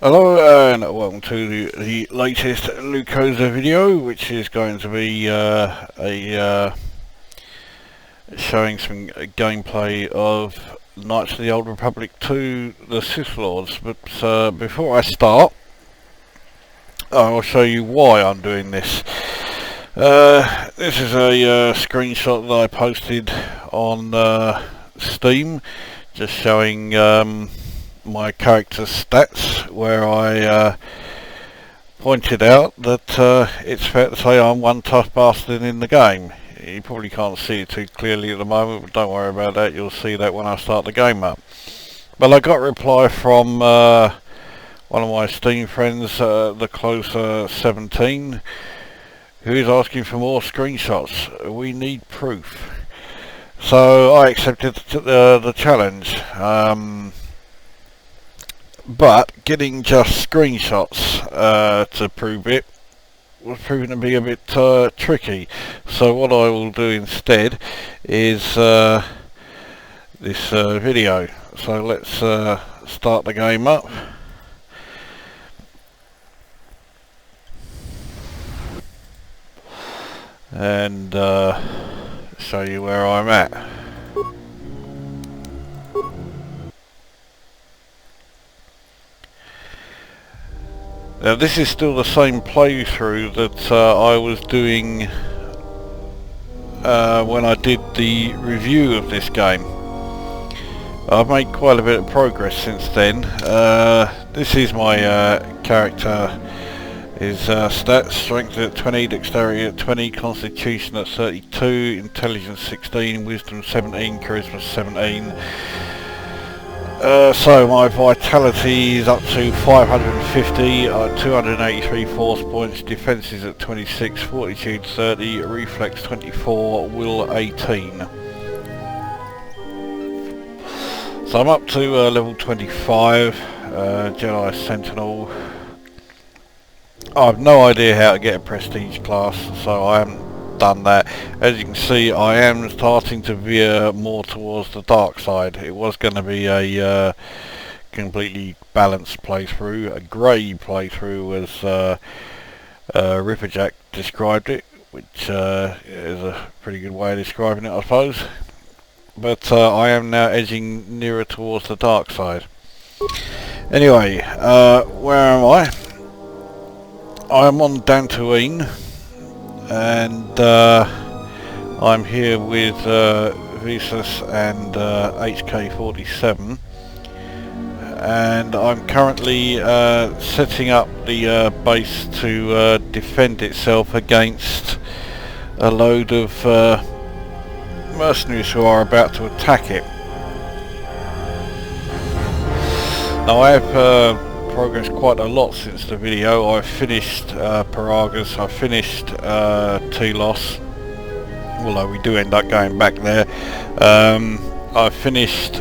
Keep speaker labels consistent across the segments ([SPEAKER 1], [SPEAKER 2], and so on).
[SPEAKER 1] Hello and welcome to the latest Lucosa video, which is going to be showing some gameplay of Knights of the Old Republic 2, the Sith Lords. But before I start, I'll show you why I'm doing this. This is a screenshot that I posted on Steam, just showing my character's stats, where I pointed out that it's fair to say I'm one tough bastard in the game. You probably can't see it too clearly at the moment, but don't worry about that, you'll see that when I start the game up. But I got a reply from one of my Steam friends, the Corsair 17, who is asking for more screenshots. We need proof. So I accepted the challenge. But getting just screenshots to prove it was proving to be a bit tricky. So what I will do instead is this video. So let's start the game up. And show you where I'm at. Now this is still the same playthrough that I was doing when I did the review of this game. I've made quite a bit of progress since then. This is my character. His stats: strength at 20, dexterity at 20, constitution at 32, intelligence 16, wisdom 17, charisma 17. So my vitality is up to 550, 283 force points, defense is at 26, fortitude 30, reflex 24, will 18. So I'm up to level 25, Jedi Sentinel. I have no idea how to get a prestige class, so I haven't done that. As you can see, I am starting to veer more towards the dark side. It was going to be a completely balanced playthrough, a grey playthrough as Ripperjack described it, which is a pretty good way of describing it, I suppose. But I am now edging nearer towards the dark side. Anyway, where am I? I am on Dantooine, and I'm here with Asus and HK47, and I'm currently setting up the base to defend itself against a load of mercenaries who are about to attack it. Now I have progressed quite a lot since the video. I've finished Paragas, I've finished Telos, although we do end up going back there. I've finished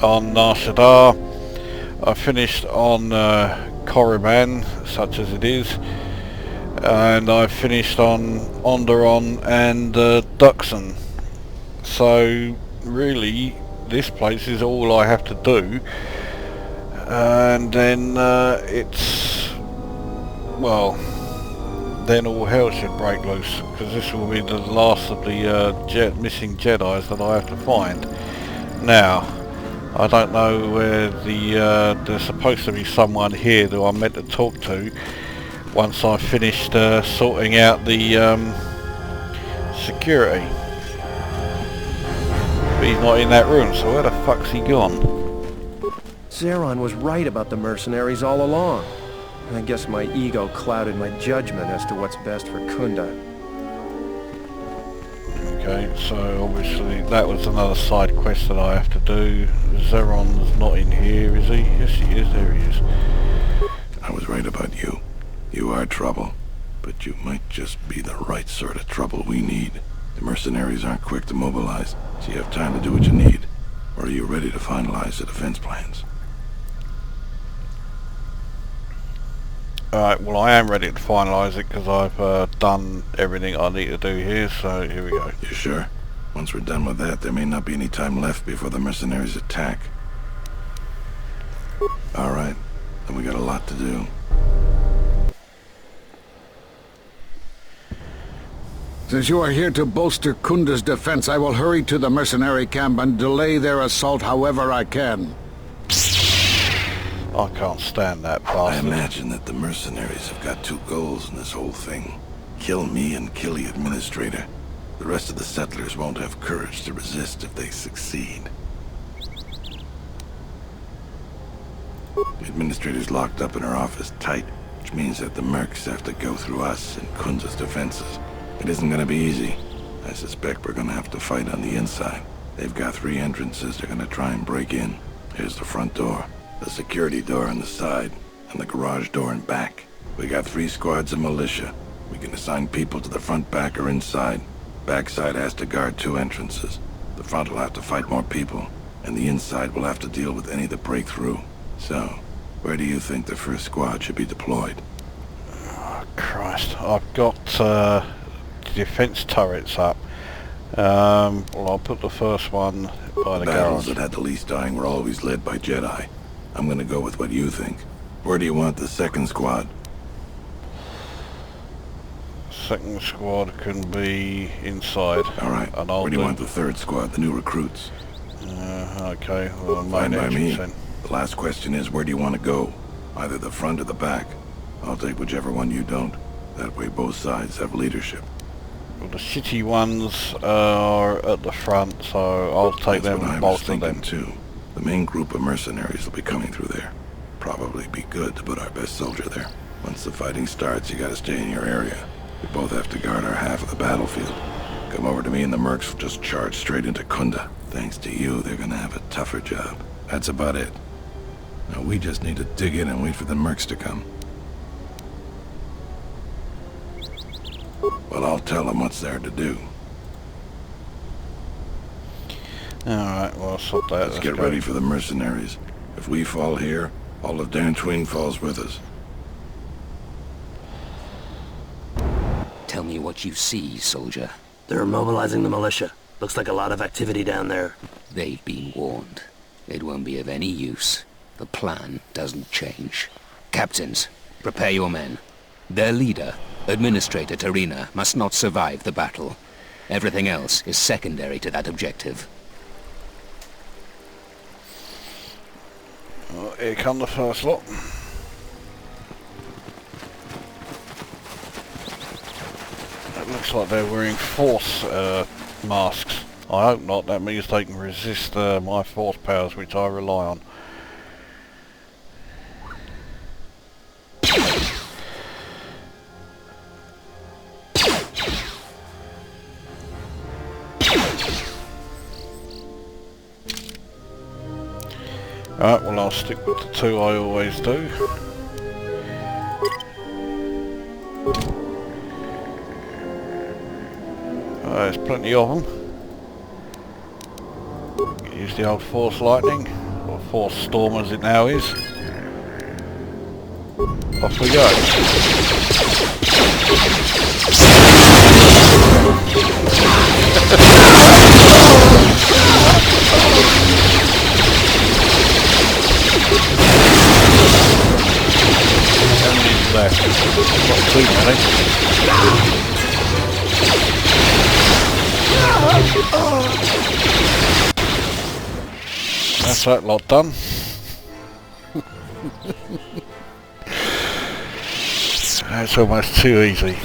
[SPEAKER 1] on Nar Shaddaa, I've finished on Korriban, such as it is, and I've finished on Onderon and Duxon. So really this place is all I have to do. And then then all hell should break loose, because this will be the last of the missing Jedis that I have to find. Now, I don't know where there's supposed to be someone here that I'm meant to talk to once I've finished sorting out the security. But he's not in that room, so where the fuck's he gone?
[SPEAKER 2] Zeron was right about the mercenaries all along. I guess my ego clouded my judgment as to what's best for Kunda.
[SPEAKER 1] Okay, so obviously that was another side quest that I have to do. Zeron's not in here, is he? Yes he is, there he is.
[SPEAKER 3] I was right about you. You are trouble, but you might just be the right sort of trouble we need. The mercenaries aren't quick to mobilize, so you have time to do what you need. Or are you ready to finalize the defense plans?
[SPEAKER 1] Alright, well I am ready to finalise it because I've done everything I need to do here, so here we go.
[SPEAKER 3] You sure? Once we're done with that, there may not be any time left before the mercenaries attack. Alright, then we We got a lot to do.
[SPEAKER 4] Since you are here to bolster Kunda's defense, I will hurry to the mercenary camp and delay their assault however I can.
[SPEAKER 1] I can't stand that bastard.
[SPEAKER 3] I imagine that the mercenaries have got two goals in this whole thing. Kill me and kill the administrator. The rest of the settlers won't have courage to resist if they succeed. The administrator's locked up in her office tight, which means that the mercs have to go through us and Kunda's defenses. It isn't gonna be easy. I suspect we're gonna have to fight on the inside. They've got 3 entrances they're gonna try and break in. Here's the front door, the security door on the side, and the garage door in back. We got 3 squads of militia. We can assign people to the front, back, or inside. Backside has to guard 2 entrances. The front will have to fight more people, and the inside will have to deal with any that break through. So, where do you think the first squad should be deployed?
[SPEAKER 1] Oh, Christ. I've got defense turrets up. Well, I'll put the first one by the
[SPEAKER 3] Battles
[SPEAKER 1] garage.
[SPEAKER 3] that had the least dying were always led by Jedi. I'm gonna go with what you think. Where do you want the second squad?
[SPEAKER 1] Second squad can be inside.
[SPEAKER 3] Alright,
[SPEAKER 1] And I'll
[SPEAKER 3] where do you want the third squad, the new recruits?
[SPEAKER 1] Okay, well,
[SPEAKER 3] Fine
[SPEAKER 1] main
[SPEAKER 3] by me.
[SPEAKER 1] entrance then.
[SPEAKER 3] The last question is, where do you want to go? Either the front or the back. I'll take whichever one you don't. That way both sides have leadership.
[SPEAKER 1] Well, the city ones are at the front, so I'll take
[SPEAKER 3] That's
[SPEAKER 1] them
[SPEAKER 3] what I
[SPEAKER 1] and
[SPEAKER 3] was
[SPEAKER 1] bolster
[SPEAKER 3] thinking
[SPEAKER 1] them.
[SPEAKER 3] too. The main group of mercenaries will be coming through there. Probably be good to put our best soldier there. Once the fighting starts, you gotta stay in your area. We both have to guard our half of the battlefield. Come over to me and the mercs will just charge straight into Kunda. Thanks to you, they're gonna have a tougher job. That's about it. Now we just need to dig in and wait for the mercs to come. Well, I'll tell them what's there to do.
[SPEAKER 1] Alright, well, I'll sort that.
[SPEAKER 3] Let's get ready for the mercenaries. If we fall here, all of Dantooine falls with us.
[SPEAKER 5] Tell me what you see, soldier.
[SPEAKER 6] They're mobilizing the militia. Looks like a lot of activity down there.
[SPEAKER 5] They've been warned. It won't be of any use. The plan doesn't change. Captains, prepare your men. Their leader, Administrator Tarina, must not survive the battle. Everything else is secondary to that objective.
[SPEAKER 1] Well, here come the first lot. It looks like they're wearing force masks. I hope not. That means they can resist my force powers, which I rely on. Alright, well, I'll stick with the 2 I always do. There's plenty of them. Use the old Force Lightning, or Force Storm as it now is. Off we go. How many is left? Not too many. That's that lot done. That's almost too easy.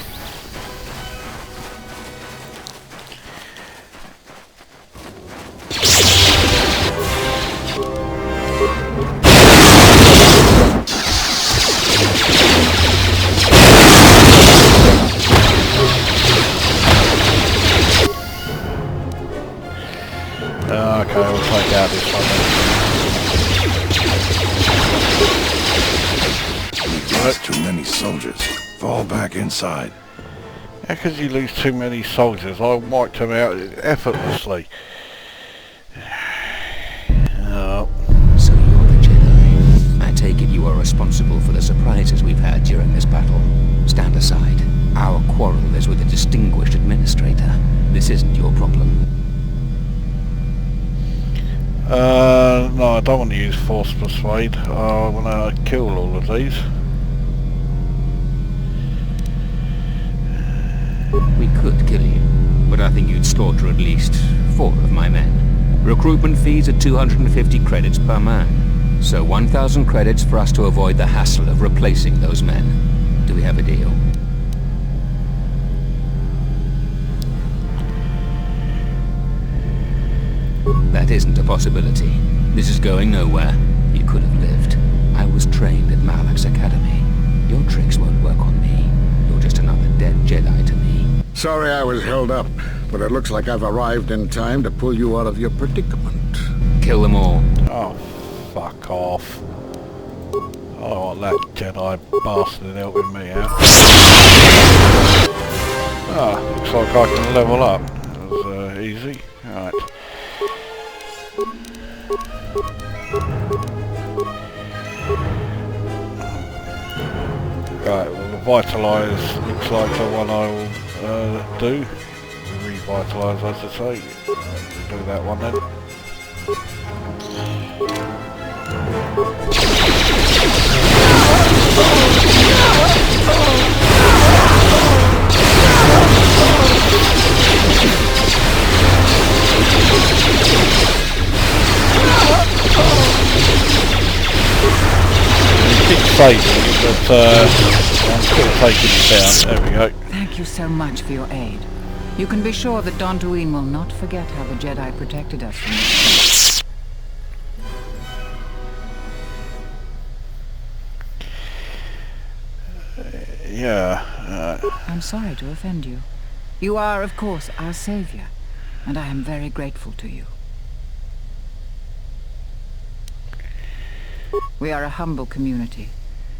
[SPEAKER 1] Okay, we'll take out this one then.
[SPEAKER 3] That's too many soldiers. Fall back inside.
[SPEAKER 1] How could you lose too many soldiers? I wiped them out effortlessly. Oh.
[SPEAKER 5] So you're the Jedi. I take it you are responsible for the surprises we've had during this battle. Stand aside. Our quarrel is with a distinguished administrator. This isn't your problem.
[SPEAKER 1] No, I don't want to use Force Persuade. I want to kill all of these.
[SPEAKER 5] We could kill you, but I think you'd slaughter at least 4 of my men. Recruitment fees are 250 credits per man, so 1,000 credits for us to avoid the hassle of replacing those men. Do we have a deal? That isn't a possibility. This is going nowhere. You could have lived. I was trained at Malak's Academy. Your tricks won't work on me. You're just another dead Jedi to me.
[SPEAKER 4] Sorry I was held up, but it looks like I've arrived in time to pull you out of your predicament.
[SPEAKER 5] Kill them all.
[SPEAKER 1] Oh, fuck off. I don't want that Jedi bastard helping me out. Ah, looks like I can level up. That was easy. Alright. Right, well the Vitalise looks like the one I will do. Revitalise, as I say. We'll do that one then. Keep saving, but I'm still taking it down. There we go.
[SPEAKER 7] Thank you so much for your aid. You can be sure that Dantooine will not forget how the Jedi protected us from this.
[SPEAKER 1] Yeah.
[SPEAKER 7] I'm sorry to offend you. You are, of course, our savior, and I am very grateful to you. We are a humble community,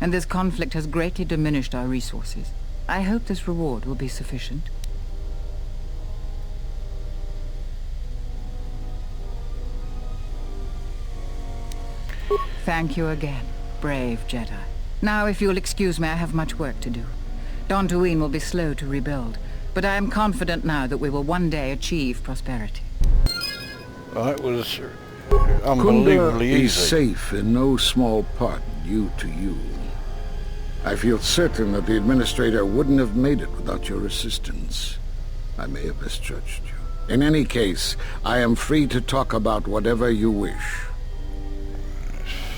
[SPEAKER 7] and this conflict has greatly diminished our resources. I hope this reward will be sufficient. Thank you again, brave Jedi. Now, if you'll excuse me, I have much work to do. Dantooine will be slow to rebuild, but I am confident now that we will one day achieve prosperity.
[SPEAKER 1] That was unbelievably
[SPEAKER 4] Kunda
[SPEAKER 1] easy.
[SPEAKER 4] is safe in no small part due to you. I feel certain that the Administrator wouldn't have made it without your assistance. I may have misjudged you. In any case, I am free to talk about whatever you wish.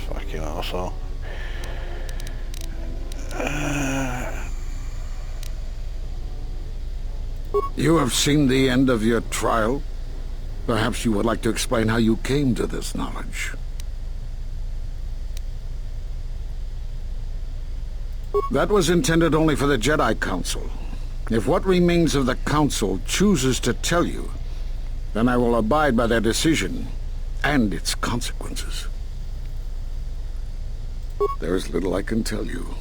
[SPEAKER 1] Fucking arsehole.
[SPEAKER 4] You have seen the end of your trial? Perhaps you would like to explain how you came to this knowledge. That was intended only for the Jedi Council. If what remains of the Council chooses to tell you, then I will abide by their decision and its consequences. There is little I can tell you.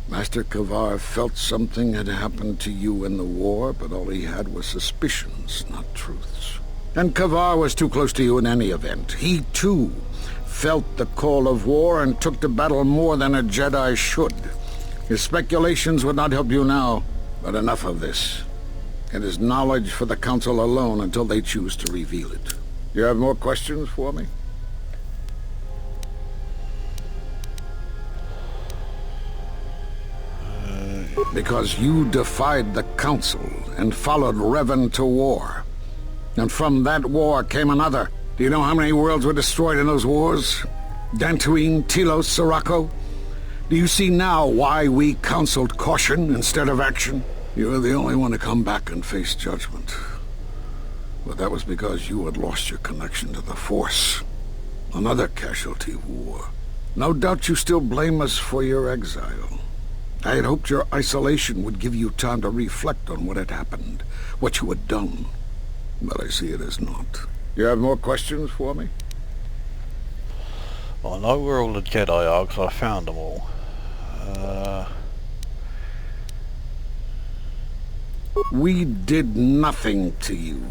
[SPEAKER 4] Master Kavar felt something had happened to you in the war, but all he had was suspicions, not truths. And Kavar was too close to you in any event. He, too, felt the call of war and took to battle more than a Jedi should. His speculations would not help you now, but enough of this. It is knowledge for the Council alone until they choose to reveal it. You have more questions for me? Because you defied the Council and followed Revan to war. And from that war came another. Do you know how many worlds were destroyed in those wars? Dantooine, Telos, Sirocco? Do you see now why we counseled caution instead of action? You were the only one to come back and face judgment. But that was because you had lost your connection to the Force. Another casualty of war. No doubt you still blame us for your exile. I had hoped your isolation would give you time to reflect on what had happened, what you had done. But I see it as not. You have more questions for me?
[SPEAKER 1] I know where all the Jedi are because I found them all.
[SPEAKER 4] We did nothing to you.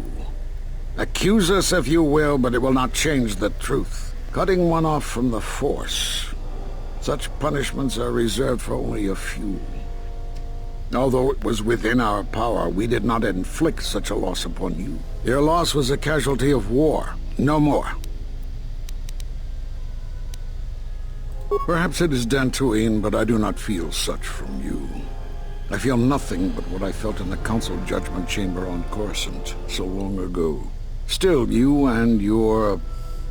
[SPEAKER 4] Accuse us if you will, but it will not change the truth. Cutting one off from the Force. Such punishments are reserved for only a few. Although it was within our power, we did not inflict such a loss upon you. Your loss was a casualty of war, no more. Perhaps it is Dantooine, but I do not feel such from you. I feel nothing but what I felt in the Council Judgment Chamber on Coruscant so long ago. Still, you and your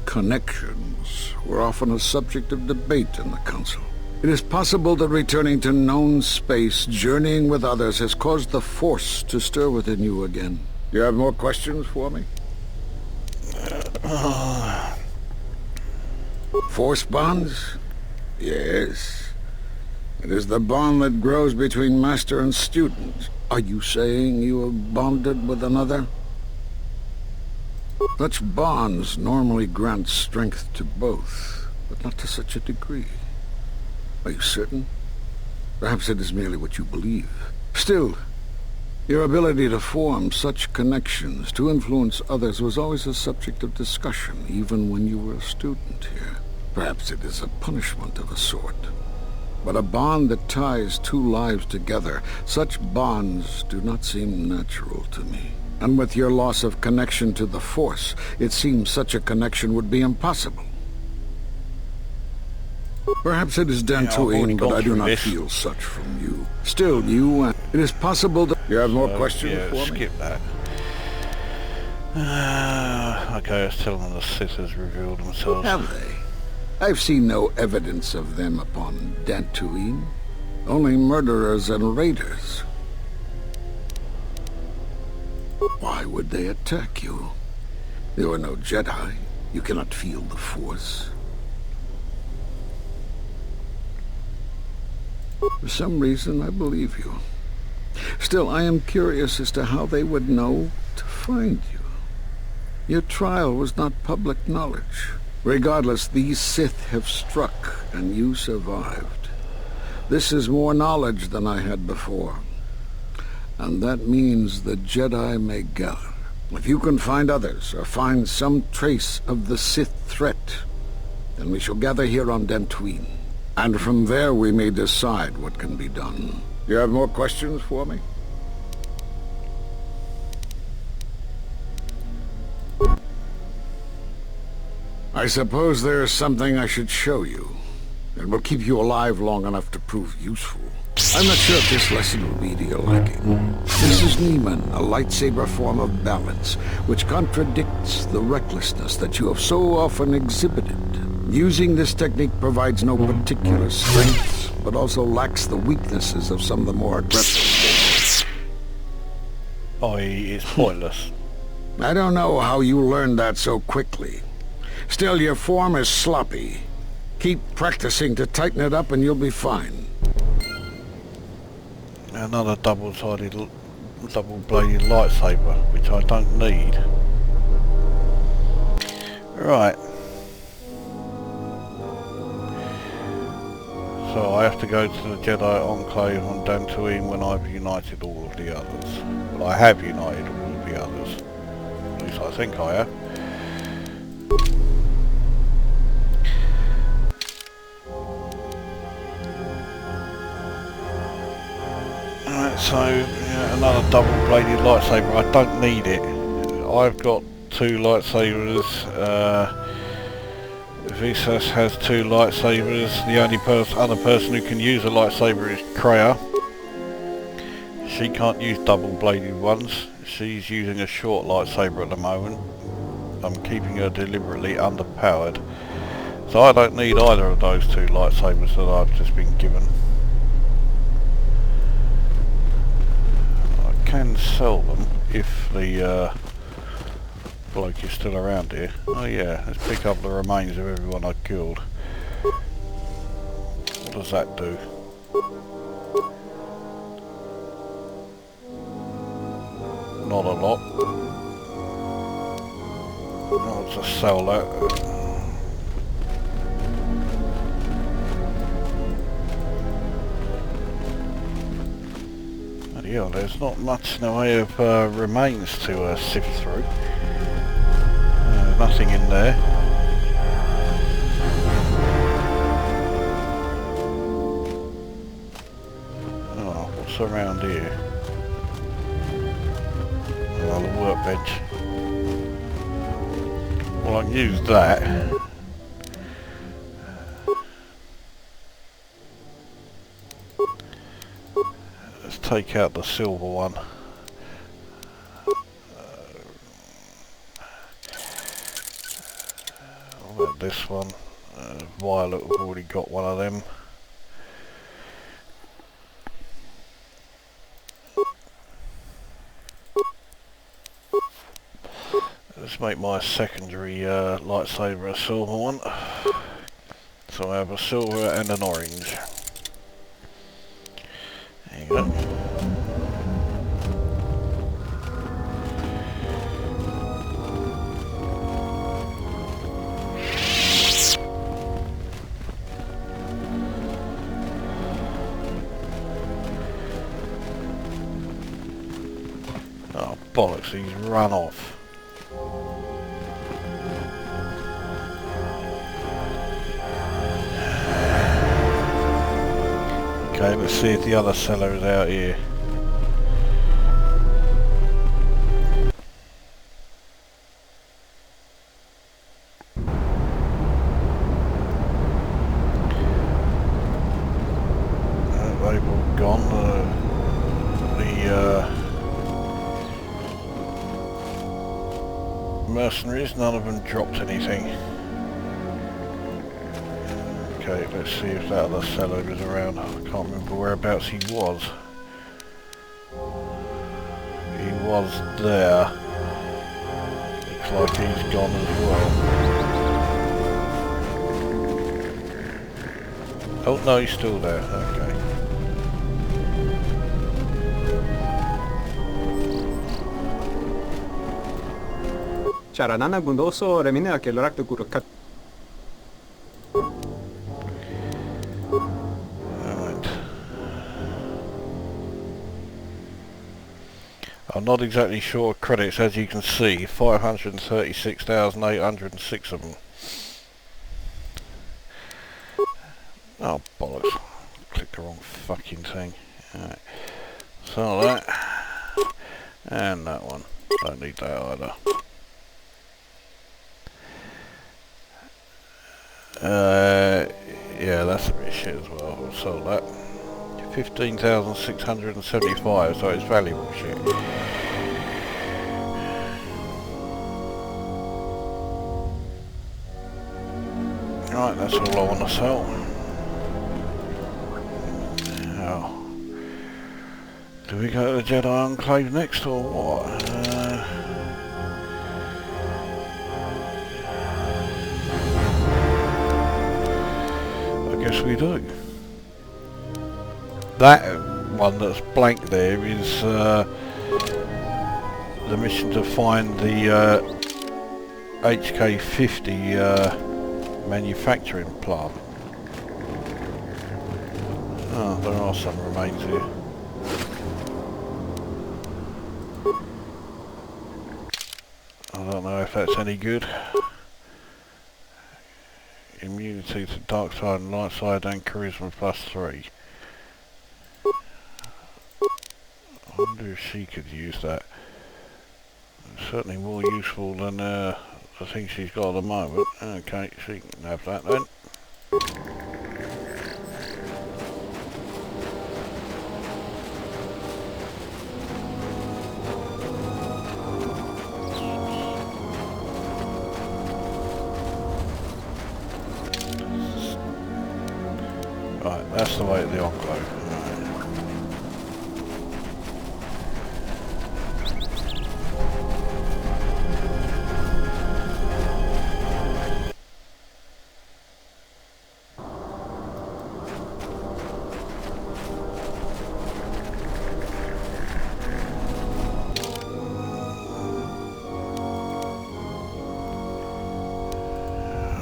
[SPEAKER 4] connections were often a subject of debate in the Council. It is possible that returning to known space, journeying with others, has caused the Force to stir within you again. Do you have more questions for me? Force bonds? Yes. It is the bond that grows between master and student. Are you saying you have bonded with another? Such bonds normally grant strength to both, but not to such a degree. Are you certain? Perhaps it is merely what you believe. Still, your ability to form such connections, to influence others, was always a subject of discussion, even when you were a student here. Perhaps it is a punishment of a sort. But a bond that ties two lives together, such bonds do not seem natural to me. And with your loss of connection to the Force, it seems such a connection would be impossible. Perhaps it is Dantooine, but I do not feel such from you. Still, you and... It is possible that... You have more questions for me?
[SPEAKER 1] Skip that. Okay, let's tell them the Sith has revealed themselves.
[SPEAKER 4] Have they? I've seen no evidence of them upon Dantooine. Only murderers and raiders. Why would they attack you? You are no Jedi. You cannot feel the Force. For some reason, I believe you. Still, I am curious as to how they would know to find you. Your trial was not public knowledge. Regardless, these Sith have struck, and you survived. This is more knowledge than I had before. And that means the Jedi may gather. If you can find others, or find some trace of the Sith threat, then we shall gather here on Dantooine. And from there we may decide what can be done. Do you have more questions for me? I suppose there is something I should show you. It will keep you alive long enough to prove useful. I'm not sure if this lesson will be to your liking. This is Neiman, a lightsaber form of balance, which contradicts the recklessness that you have so often exhibited. Using this technique provides no particular strengths, but also lacks the weaknesses of some of the more aggressive.
[SPEAKER 1] It's pointless.
[SPEAKER 4] I don't know how you learned that so quickly. Still, your form is sloppy. Keep practicing to tighten it up and you'll be fine.
[SPEAKER 1] Another double-bladed lightsaber, which I don't need. Right. So I have to go to the Jedi Enclave on Dantooine when I've united all of the others. Well, I have united all of the others. At least I think I have. So, yeah, another double-bladed lightsaber. I don't need it. I've got two lightsabers. Visas has two lightsabers. The only other person who can use a lightsaber is Kreia. She can't use double-bladed ones. She's using a short lightsaber at the moment. I'm keeping her deliberately underpowered. So I don't need either of those two lightsabers that I've just been given. Can sell them if the bloke is still around here. Oh yeah, let's pick up the remains of everyone I killed. What does that do? Not a lot. I'll just sell that. Yeah, there's not much in the way of remains to sift through. Nothing in there. Oh, what's around here? Another workbench. Well, I can use that. take out the silver one. What about this one? Violet, we've already got one of them. Let's make my secondary lightsaber a silver one. So I have a silver and an orange. There you go. Oh bollocks, he's run off. Okay, let's see if the other seller is out here. They've all gone. The mercenaries, none of them dropped anything. Okay, let's see if that other seller is around. I can't remember whereabouts he was. He was there. Looks like he's gone as well. Oh no, he's still there. Okay.
[SPEAKER 8] Alright.
[SPEAKER 1] I'm not exactly sure of credits, as you can see, 536,806 of them. Oh bollocks, clicked the wrong fucking thing. Alright, so that, and that one, don't need that either. Yeah, that's a bit shit as well. We'll sell that. 15,675, so it's valuable shit. Right, that's all I want to sell. Now, do we go to the Jedi Enclave next or what? I guess we do. That one that's blank there is the mission to find the HK50 manufacturing plant. Oh, there are some remains here. I don't know if that's any good. Immunity to dark side and light side and charisma +3. I wonder if she could use that. It's certainly more useful than the thing she's got at the moment. Okay, she can have that then. Right, that's the way to the Enclave.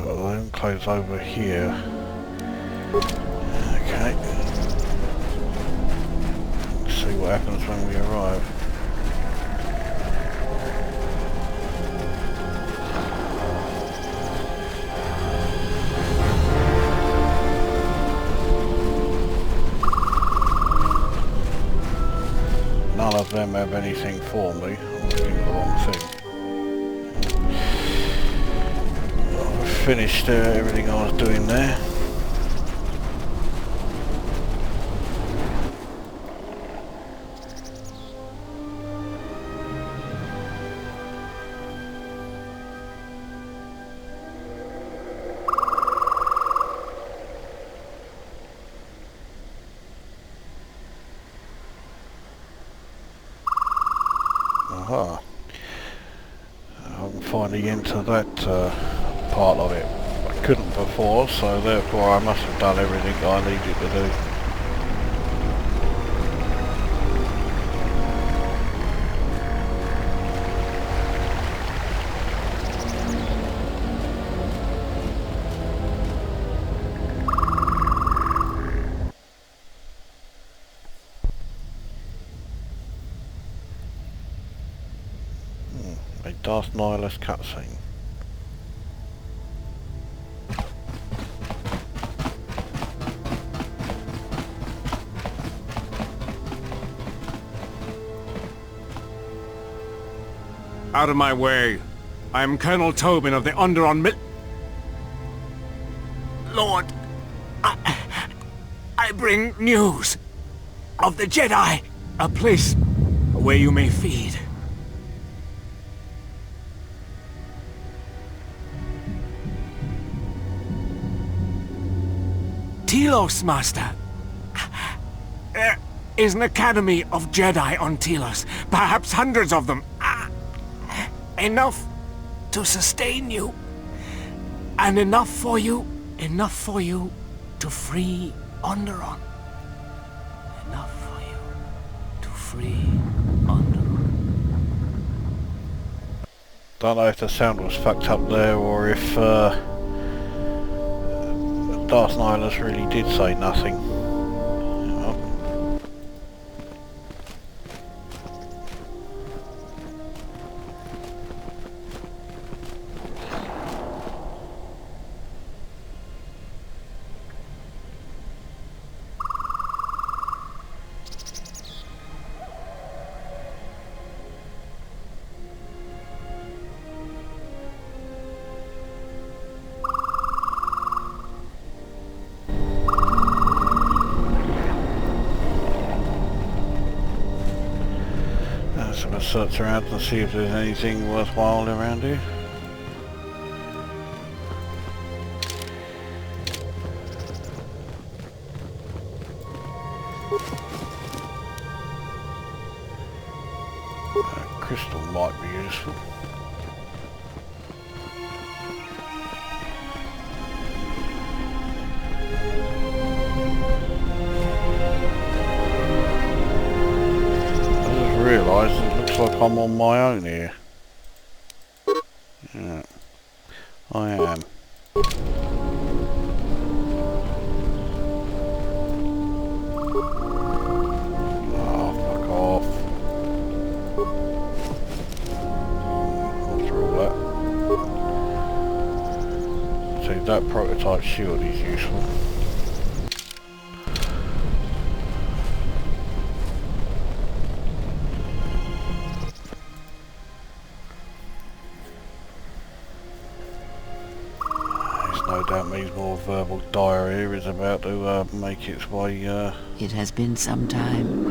[SPEAKER 1] The Enclave's over here. Okay. Let's see what happens when we arrive. None of them have anything for me. I'm looking at the wrong thing. I've finished everything I was doing there. Aha. I'm finally into that part of it. I couldn't before, so therefore I must have done everything I needed to do. A Darth Nihilus cutscene.
[SPEAKER 8] Out of my way. I am Colonel Tobin of the Onderon Lord, I bring news of the Jedi, a place where you may feed. Telos, Master. There is an academy of Jedi on Telos, perhaps hundreds of them. Enough to sustain you, and enough for you to free Onderon. Enough for you to free Onderon.
[SPEAKER 1] Don't know if the sound was fucked up there or if Darth Nihilus really did say nothing. So I'm going to search around and see if there's anything worthwhile around here. Crystal might be useful. Realise it looks like I'm on my own here. Yeah, I am. Oh, fuck off. After all that. See, that prototype shield is useful. No doubt means more verbal diarrhea is about to make its way.
[SPEAKER 9] It has been some time.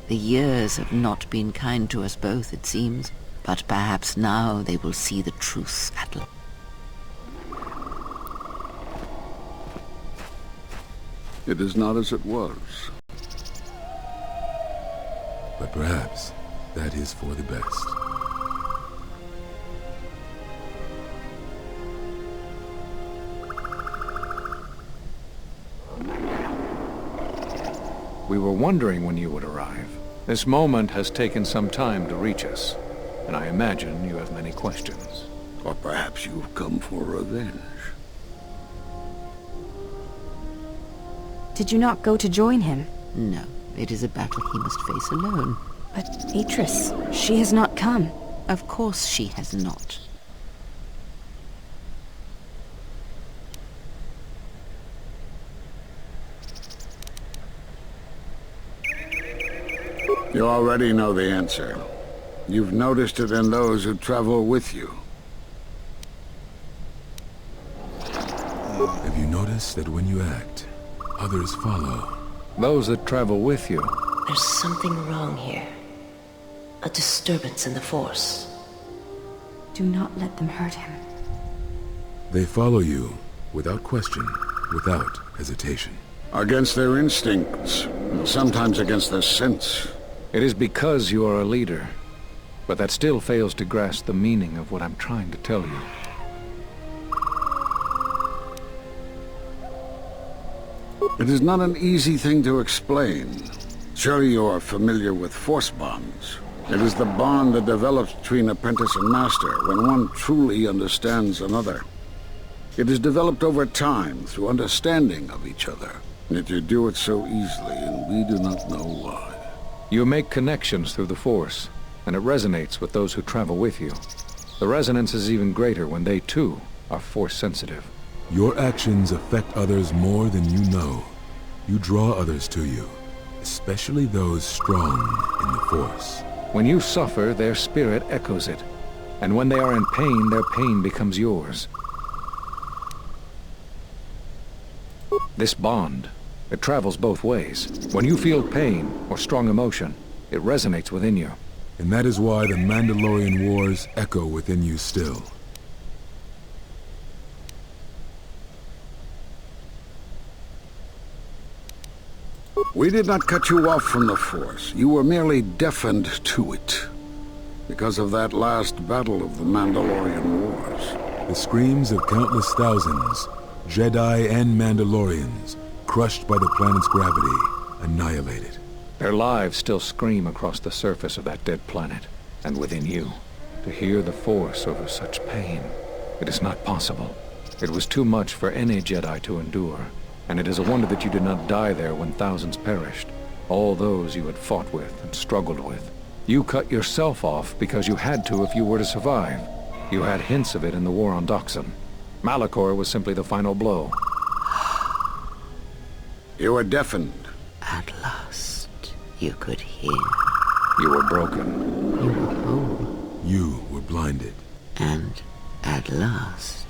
[SPEAKER 9] The years have not been kind to us both, it seems, but perhaps now they will see the truth at last.
[SPEAKER 4] It is not as it was.
[SPEAKER 10] But perhaps that is for the best.
[SPEAKER 11] We were wondering when you would arrive. This moment has taken some time to reach us, and I imagine you have many questions.
[SPEAKER 4] Or perhaps you've come for revenge.
[SPEAKER 12] Did you not go to join him?
[SPEAKER 9] No, it is a battle he must face alone.
[SPEAKER 12] But Beatrice, she has not come.
[SPEAKER 9] Of course she has not.
[SPEAKER 4] You already know the answer. You've noticed it in those who travel with you.
[SPEAKER 10] Have you noticed that when you act, others follow?
[SPEAKER 11] Those that travel with you.
[SPEAKER 13] There's something wrong here. A disturbance in the Force.
[SPEAKER 12] Do not let them hurt him.
[SPEAKER 10] They follow you, without question, without hesitation.
[SPEAKER 4] Against their instincts, and sometimes against their sense.
[SPEAKER 11] It is because you are a leader, but that still fails to grasp the meaning of what I'm trying to tell you.
[SPEAKER 4] It is not an easy thing to explain. Surely you are familiar with force bonds. It is the bond that develops between apprentice and master when one truly understands another. It is developed over time through understanding of each other. Yet you do it so easily, and we do not know why.
[SPEAKER 11] You make connections through the Force, and it resonates with those who travel with you. The resonance is even greater when they, too, are Force-sensitive.
[SPEAKER 10] Your actions affect others more than you know. You draw others to you, especially those strong in the Force.
[SPEAKER 11] When you suffer, their spirit echoes it, and when they are in pain, their pain becomes yours. This bond, it travels both ways. When you feel pain or strong emotion, it resonates within you.
[SPEAKER 10] And that is why the Mandalorian Wars echo within you still.
[SPEAKER 4] We did not cut you off from the Force. You were merely deafened to it. Because of that last battle of the Mandalorian Wars.
[SPEAKER 10] The screams of countless thousands, Jedi and Mandalorians, crushed by the planet's gravity, annihilated.
[SPEAKER 11] Their lives still scream across the surface of that dead planet, and within you. To hear the Force over such pain, it is not possible. It was too much for any Jedi to endure, and it is a wonder that you did not die there when thousands perished. All those you had fought with and struggled with. You cut yourself off because you had to if you were to survive. You had hints of it in the war on Doxon. Malachor was simply the final blow.
[SPEAKER 4] You were deafened.
[SPEAKER 9] At last, you could hear.
[SPEAKER 11] You were broken.
[SPEAKER 9] You were whole.
[SPEAKER 10] You were blinded.
[SPEAKER 9] And at last,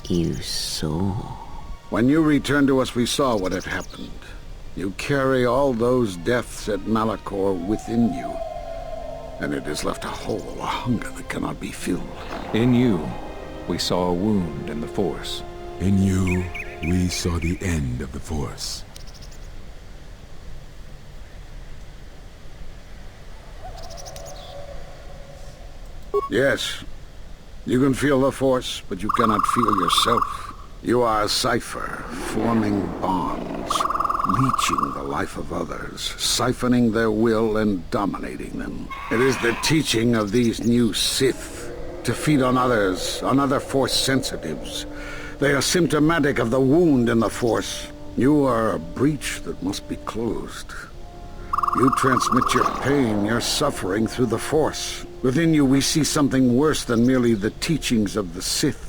[SPEAKER 9] you saw.
[SPEAKER 4] When you returned to us, we saw what had happened. You carry all those deaths at Malachor within you. And it has left a hole, a hunger that cannot be filled.
[SPEAKER 11] In you, we saw a wound in the Force.
[SPEAKER 10] In you, we saw the end of the Force.
[SPEAKER 4] Yes, you can feel the Force, but you cannot feel yourself. You are a cipher, forming bonds, leeching the life of others, siphoning their will and dominating them. It is the teaching of these new Sith to feed on others, on other Force sensitives. They are symptomatic of the wound in the Force. You are a breach that must be closed. You transmit your pain, your suffering through the Force. Within you we see something worse than merely the teachings of the Sith.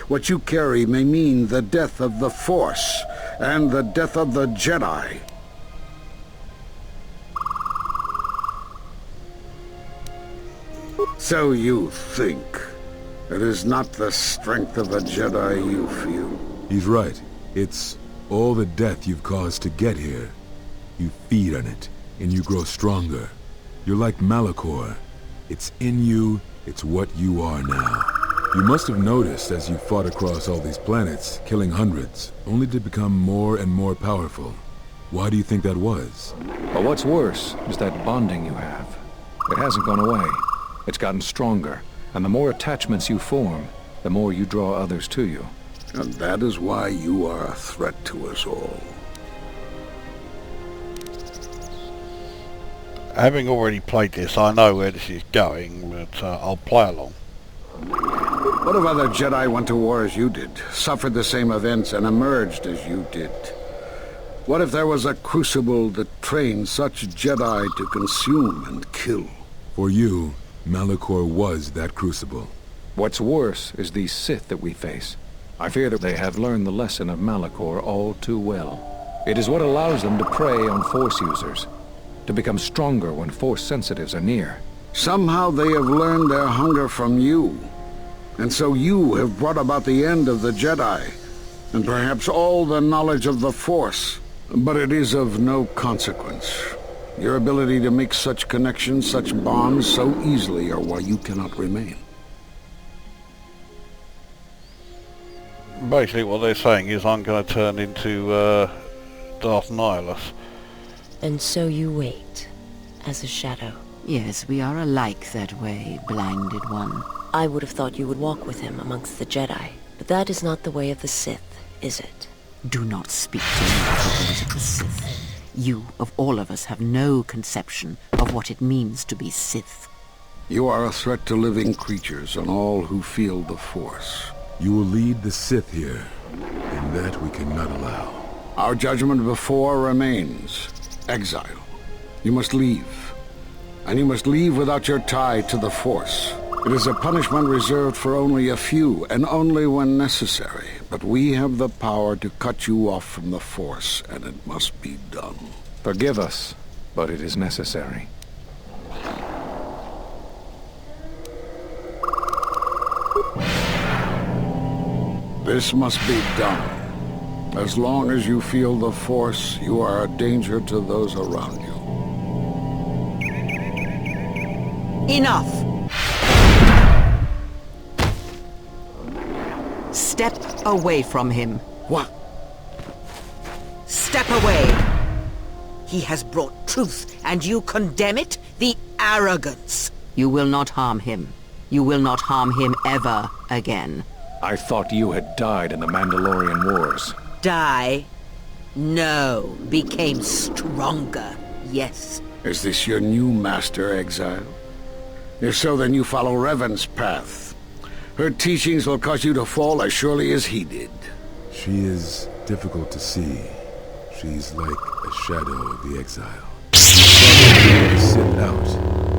[SPEAKER 4] What you carry may mean the death of the Force, and the death of the Jedi. So you think. It is not the strength of a Jedi you feel.
[SPEAKER 10] He's right. It's all the death you've caused to get here. You feed on it, and you grow stronger. You're like Malachor. It's in you, it's what you are now. You must have noticed as you fought across all these planets, killing hundreds, only to become more and more powerful. Why do you think that was?
[SPEAKER 11] But what's worse is that bonding you have. It hasn't gone away. It's gotten stronger, and the more attachments you form, the more you draw others to you.
[SPEAKER 4] And that is why you are a threat to us all.
[SPEAKER 1] Having already played this, I know where this is going, but I'll play along.
[SPEAKER 4] What if other Jedi went to war as you did, suffered the same events, and emerged as you did? What if there was a crucible that trained such Jedi to consume and kill?
[SPEAKER 10] For you, Malachor was that crucible.
[SPEAKER 11] What's worse is these Sith that we face. I fear that they have learned the lesson of Malachor all too well. It is what allows them to prey on Force users, to become stronger when Force sensitives are near.
[SPEAKER 4] Somehow they have learned their hunger from you. And so you have brought about the end of the Jedi, and perhaps all the knowledge of the Force. But it is of no consequence. Your ability to make such connections, such bonds so easily are why you cannot remain.
[SPEAKER 1] Basically what they're saying is I'm going to turn into Darth Nihilus.
[SPEAKER 13] And so you wait, as a shadow.
[SPEAKER 9] Yes, we are alike that way, blinded one.
[SPEAKER 13] I would have thought you would walk with him amongst the Jedi, but that is not the way of the Sith, is it?
[SPEAKER 9] Do not speak to me of the ways of the Sith. You, of all of us, have no conception of what it means to be Sith.
[SPEAKER 4] You are a threat to living creatures and all who feel the Force.
[SPEAKER 10] You will lead the Sith here, and that we cannot allow.
[SPEAKER 4] Our judgment before remains. Exile. You must leave. And you must leave without your tie to the Force. It is a punishment reserved for only a few, and only when necessary. But we have the power to cut you off from the Force, and it must be done.
[SPEAKER 11] Forgive us, but it is necessary.
[SPEAKER 4] This must be done. As long as you feel the Force, you are a danger to those around you.
[SPEAKER 9] Enough! Step away from him.
[SPEAKER 4] What?
[SPEAKER 9] Step away! He has brought truth, and you condemn it? The arrogance! You will not harm him. You will not harm him ever again.
[SPEAKER 11] I thought you had died in the Mandalorian Wars.
[SPEAKER 9] Die? No. Became stronger. Yes.
[SPEAKER 4] Is this your new master, Exile? If so, then you follow Revan's path. Her teachings will cause you to fall as surely as he did.
[SPEAKER 10] She is difficult to see. She's like a shadow of the Exile. The Sith out,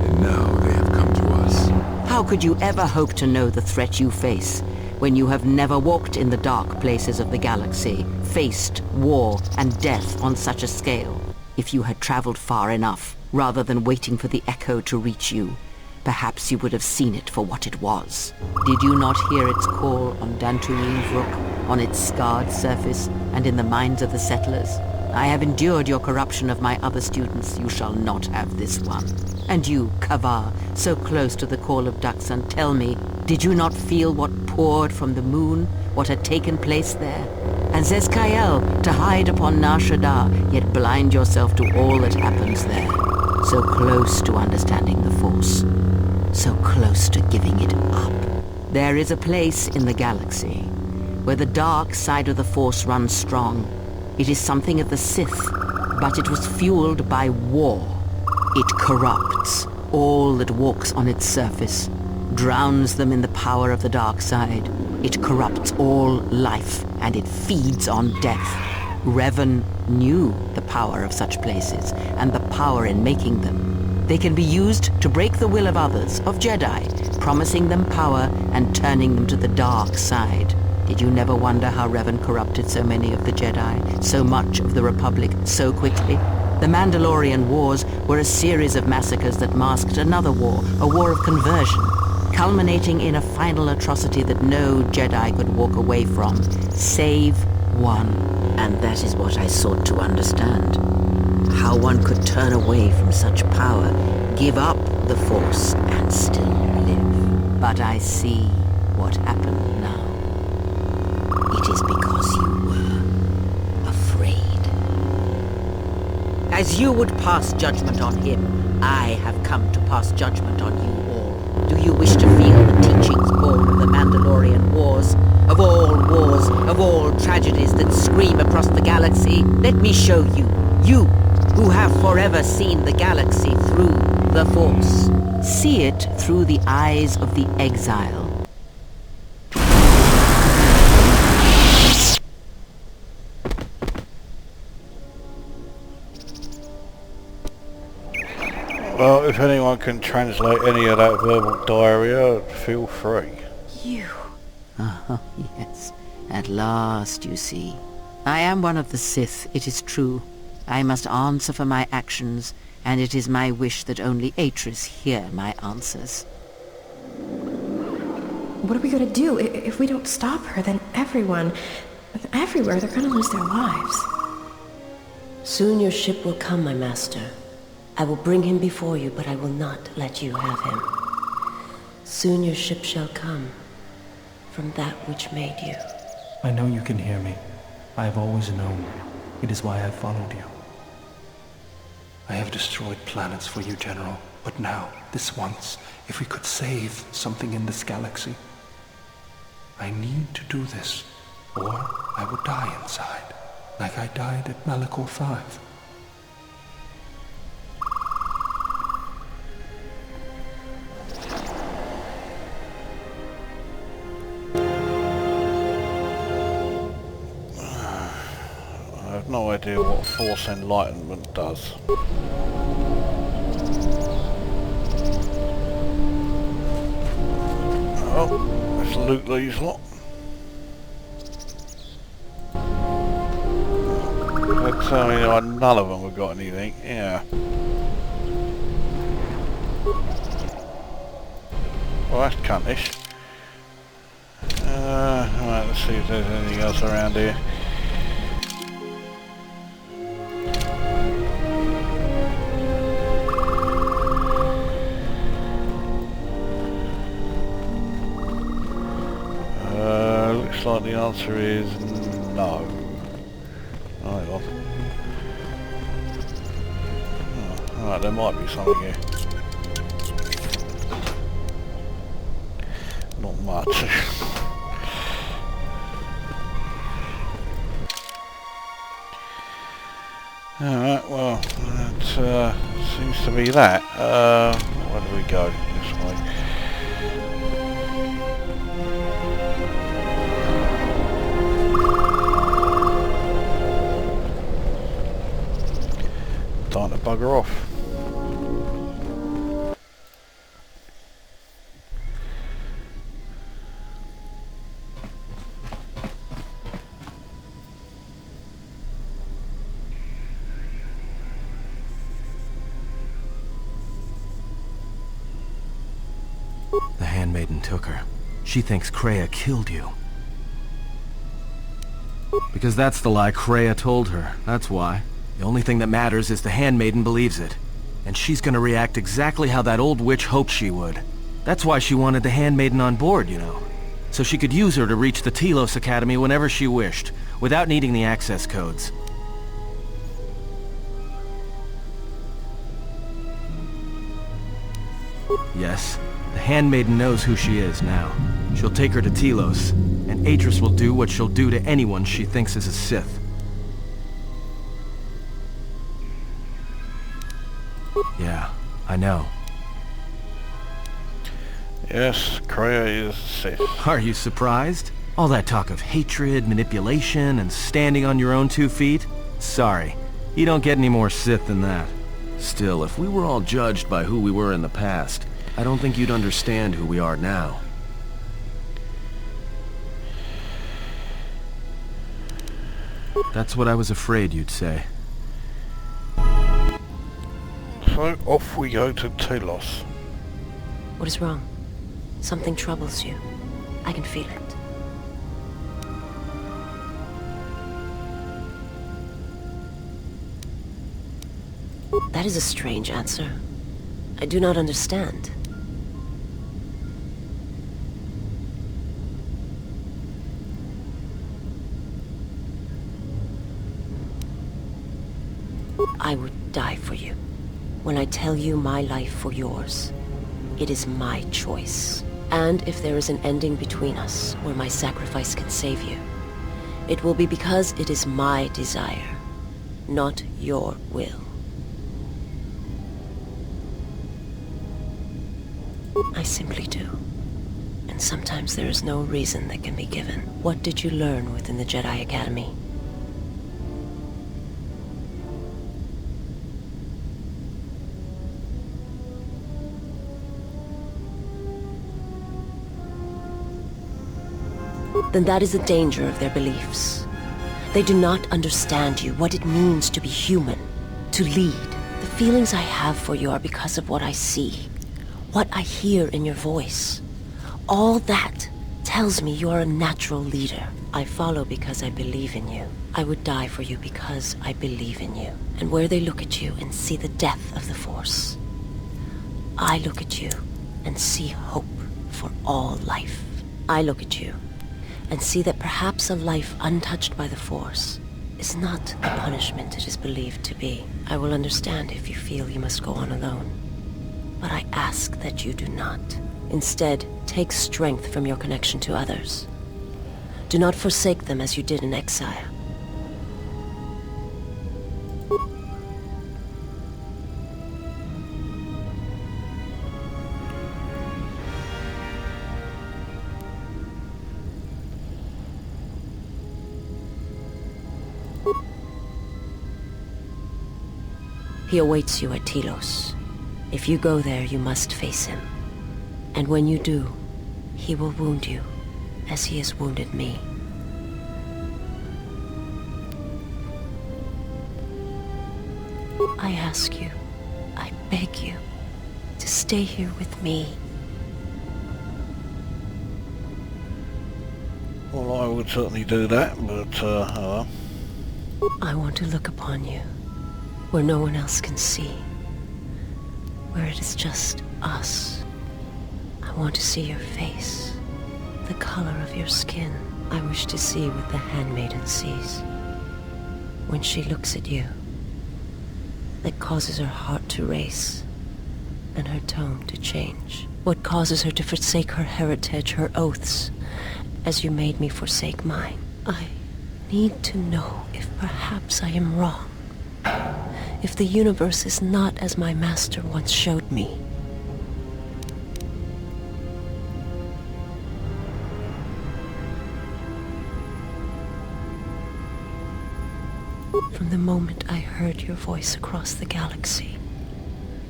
[SPEAKER 10] and now they have come to us.
[SPEAKER 9] How could you ever hope to know the threat you face when you have never walked in the dark places of the galaxy, faced war and death on such a scale? If you had traveled far enough, rather than waiting for the echo to reach you, perhaps you would have seen it for what it was. Did you not hear its call on Dantooine Brook, on its scarred surface, and in the minds of the settlers? I have endured your corruption of my other students. You shall not have this one. And you, Kavar, so close to the call of Daxan, tell me, did you not feel what poured from the moon, what had taken place there? And Zezkael, to hide upon Nar Shaddaa, yet blind yourself to all that happens there. So close to understanding the Force. So close to giving it up. There is a place in the galaxy where the dark side of the Force runs strong. It is something of the Sith, but it was fueled by war. It corrupts all that walks on its surface, drowns them in the power of the dark side. It corrupts all life, and it feeds on death. Revan knew the power of such places, and the power in making them. They can be used to break the will of others, of Jedi, promising them power and turning them to the dark side. Did you never wonder how Revan corrupted so many of the Jedi, so much of the Republic, so quickly? The Mandalorian Wars were a series of massacres that masked another war, a war of conversion, culminating in a final atrocity that no Jedi could walk away from, save one. And that is what I sought to understand. How one could turn away from such power, give up the Force, and still live. But I see what happened now. It is because you were afraid. As you would pass judgment on him, I have come to pass judgment on you all. Do you wish to feel the teachings born of the Mandalorian Wars? Of all tragedies that scream across the galaxy? Let me show you. You, who have forever seen the galaxy through the Force. See it through the eyes of the Exile.
[SPEAKER 1] Well, if anyone can translate any of that verbal diarrhea, feel free.
[SPEAKER 9] You. Oh, yes. At last, you see. I am one of the Sith, it is true. I must answer for my actions, and it is my wish that only Atris hear my answers.
[SPEAKER 12] What are we gonna do? If we don't stop her, then everyone, everywhere, they're gonna lose their lives.
[SPEAKER 13] Soon your ship will come, my master. I will bring him before you, but I will not let you have him. Soon your ship shall come from that which made you.
[SPEAKER 14] I know you can hear me. I have always known. It is why I followed you. I have destroyed planets for you, General. But now, this once, if we could save something in this galaxy. I need to do this, or I would die inside, like I died at Malachor 5.
[SPEAKER 1] I have no idea what Force Enlightenment does. Oh, let's loot these lot. Let's tell me none of them have got anything. Yeah. Well, that's cuntish. Alright, let's see if there's anything else around here. Looks like the answer is no. Hang on. Oh, alright, there might be something here. Not much. Alright, well, that seems to be that. Where do we go? This way. Time to bugger off.
[SPEAKER 2] The handmaiden took her. She thinks Kreia killed you. Because that's the lie Kreia told her, that's why. The only thing that matters is the handmaiden believes it. And she's gonna react exactly how that old witch hoped she would. That's why she wanted the handmaiden on board, you know. So she could use her to reach the Telos Academy whenever she wished, without needing the access codes. Yes, the handmaiden knows who she is now. She'll take her to Telos, and Atris will do what she'll do to anyone she thinks is a Sith. Yeah, I know.
[SPEAKER 1] Yes, Kreia is Sith.
[SPEAKER 2] Are you surprised? All that talk of hatred, manipulation, and standing on your own 2 feet? Sorry, you don't get any more Sith than that. Still, if we were all judged by who we were in the past, I don't think you'd understand who we are now. That's what I was afraid you'd say.
[SPEAKER 1] So off we go to Telos.
[SPEAKER 13] What is wrong? Something troubles you. I can feel it. That is a strange answer. I do not understand. I would die for you. When I tell you my life for yours, it is my choice. And if there is an ending between us where my sacrifice can save you, it will be because it is my desire, not your will. I simply do. And sometimes there is no reason that can be given. What did you learn within the Jedi Academy? Then that is the danger of their beliefs. They do not understand you, what it means to be human, to lead. The feelings I have for you are because of what I see, what I hear in your voice. All that tells me you are a natural leader. I follow because I believe in you. I would die for you because I believe in you. And where they look at you and see the death of the Force, I look at you and see hope for all life. I look at you and see that perhaps a life untouched by the Force is not the punishment it is believed to be. I will understand if you feel you must go on alone. But I ask that you do not. Instead, take strength from your connection to others. Do not forsake them as you did in exile. He awaits you at Telos. If you go there, you must face him. And when you do, he will wound you, as he has wounded me. I ask you, I beg you, to stay here with me.
[SPEAKER 1] Well, I would certainly do that, but,
[SPEAKER 13] I want to look upon you, where no one else can see. Where it is just us. I want to see your face, the color of your skin. I wish to see what the handmaiden sees when she looks at you. That causes her heart to race, and her tone to change. What causes her to forsake her heritage, her oaths, as you made me forsake mine. I need to know if perhaps I am wrong. If the universe is not as my master once showed me. From the moment I heard your voice across the galaxy,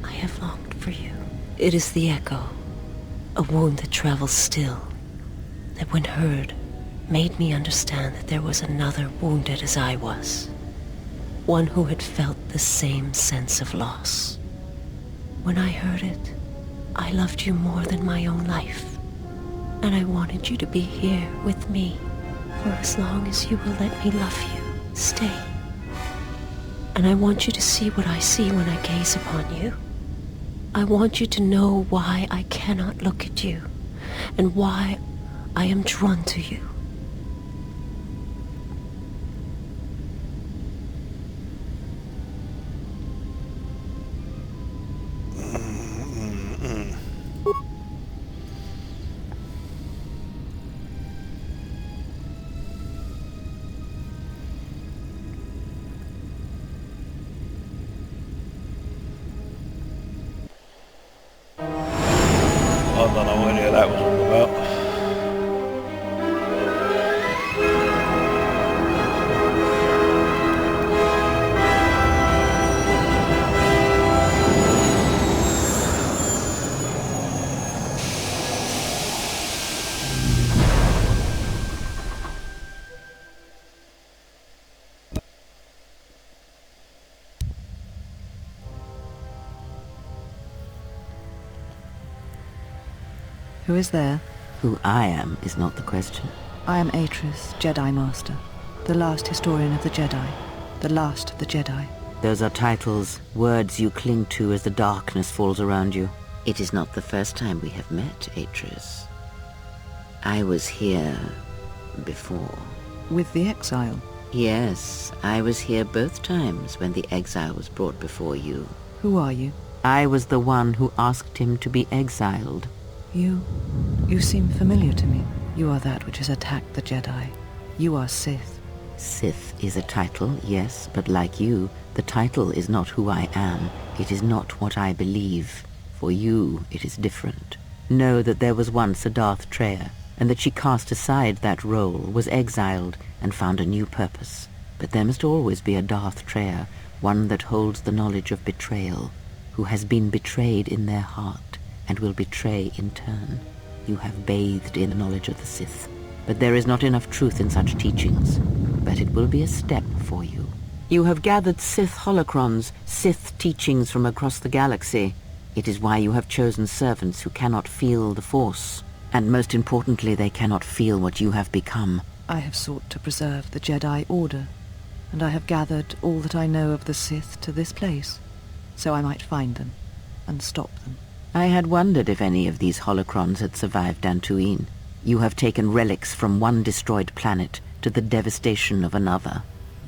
[SPEAKER 13] I have longed for you. It is the echo, a wound that travels still, that when heard, made me understand that there was another wounded as I was. One who had felt the same sense of loss. When I heard it, I loved you more than my own life. And I wanted you to be here with me for as long as you will let me love you. Stay. And I want you to see what I see when I gaze upon you. I want you to know why I cannot look at you, and why I am drawn to you.
[SPEAKER 1] I don't know what any of that was all about.
[SPEAKER 15] Who is there?
[SPEAKER 9] Who I am is not the question.
[SPEAKER 15] I am Atris, Jedi Master, the last historian of the Jedi, the last of the Jedi.
[SPEAKER 9] Those are titles, words you cling to as the darkness falls around you. It is not the first time we have met, Atris. I was here before.
[SPEAKER 15] With the exile?
[SPEAKER 9] Yes, I was here both times when the exile was brought before you.
[SPEAKER 15] Who are you?
[SPEAKER 9] I was the one who asked him to be exiled.
[SPEAKER 15] You seem familiar to me. You are that which has attacked the Jedi. You are Sith.
[SPEAKER 9] Sith is a title, yes, but like you, the title is not who I am. It is not what I believe. For you, it is different. Know that there was once a Darth Treya, and that she cast aside that role, was exiled, and found a new purpose. But there must always be a Darth Treya, one that holds the knowledge of betrayal, who has been betrayed in their heart, and will betray in turn. You have bathed in the knowledge of the Sith. But there is not enough truth in such teachings. But it will be a step for you. You have gathered Sith holocrons, Sith teachings from across the galaxy. It is why you have chosen servants who cannot feel the Force. And most importantly, they cannot feel what you have become.
[SPEAKER 15] I have sought to preserve the Jedi Order, and I have gathered all that I know of the Sith to this place, so I might find them and stop them.
[SPEAKER 9] I had wondered if any of these holocrons had survived Dantooine. You have taken relics from one destroyed planet to the devastation of another.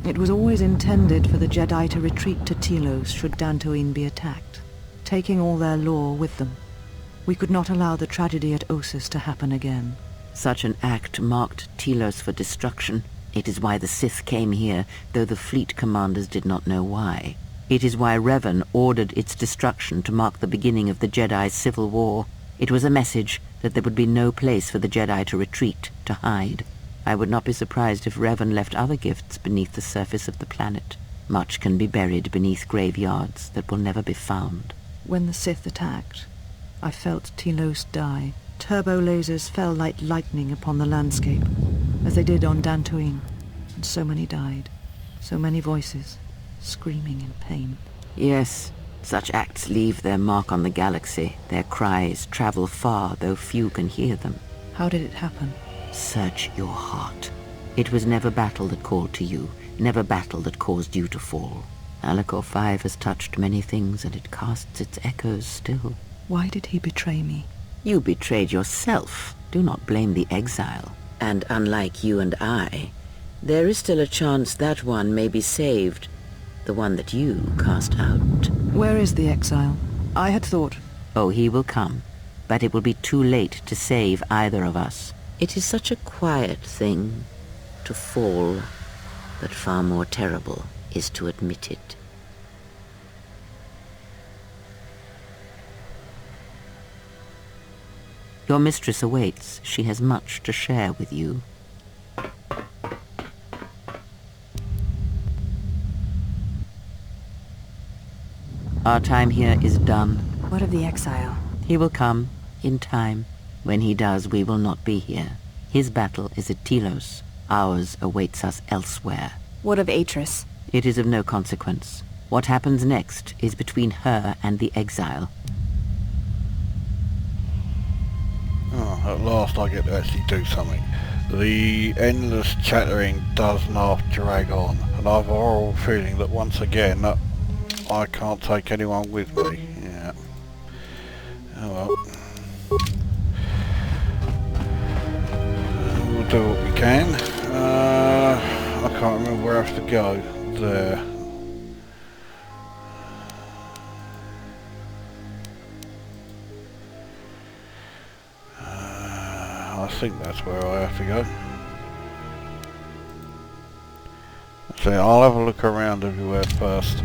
[SPEAKER 15] It was always intended for the Jedi to retreat to Telos should Dantooine be attacked, taking all their lore with them. We could not allow the tragedy at Osis to happen again.
[SPEAKER 9] Such an act marked Telos for destruction. It is why the Sith came here, though the fleet commanders did not know why. It is why Revan ordered its destruction to mark the beginning of the Jedi's civil war. It was a message that there would be no place for the Jedi to retreat, to hide. I would not be surprised if Revan left other gifts beneath the surface of the planet. Much can be buried beneath graveyards that will never be found.
[SPEAKER 15] When the Sith attacked, I felt Telos die. Turbo lasers fell like lightning upon the landscape, as they did on Dantooine, and so many died. So many voices, screaming in pain.
[SPEAKER 9] Yes, such acts leave their mark on the galaxy. Their cries travel far, though few can hear them.
[SPEAKER 15] How did it happen?
[SPEAKER 9] Search your heart. It was never battle that called to you, never battle that caused you to fall. Alacor 5 has touched many things, and it casts its echoes still.
[SPEAKER 15] Why did he betray me?
[SPEAKER 9] You betrayed yourself. Do not blame the exile. And unlike you and I, there is still a chance that one may be saved. The one that you cast out.
[SPEAKER 15] Where is the exile? I had thought...
[SPEAKER 9] Oh, he will come. But it will be too late to save either of us. It is such a quiet thing to fall, but far more terrible is to admit it. Your mistress awaits. She has much to share with you. Our time here is done.
[SPEAKER 16] What of the exile?
[SPEAKER 9] He will come, in time. When he does, we will not be here. His battle is at Telos. Ours awaits us elsewhere.
[SPEAKER 16] What of Atris?
[SPEAKER 9] It is of no consequence. What happens next is between her and the exile.
[SPEAKER 1] Oh, at last I get to actually do something. The endless chattering does not drag on, and I have a horrible feeling that once again I can't take anyone with me. Yeah. Oh well. We'll do what we can. I can't remember where I have to go. There. I think that's where I have to go. So I'll have a look around everywhere first.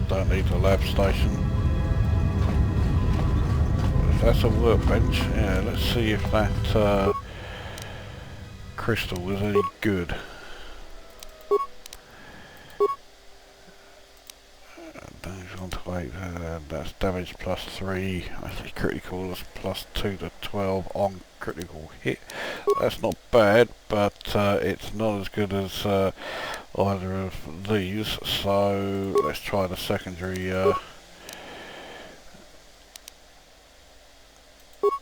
[SPEAKER 1] Don't need the lab station. If that's a workbench, yeah, let's see if that crystal was any good. Damage 1 to 8, that's damage +3, actually critical is +2 to 12 on critical hit. That's not bad, but it's not as good as either of these, so let's try the secondary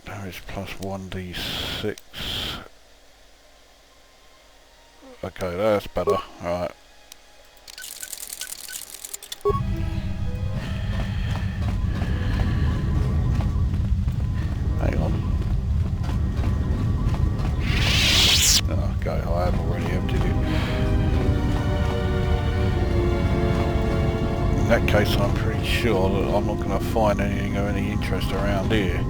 [SPEAKER 1] damage +1d6. Okay, that's better. Alright. Hang on. Okay, I have already emptied it. In that case, I'm pretty sure that I'm not going to find anything of any interest around here.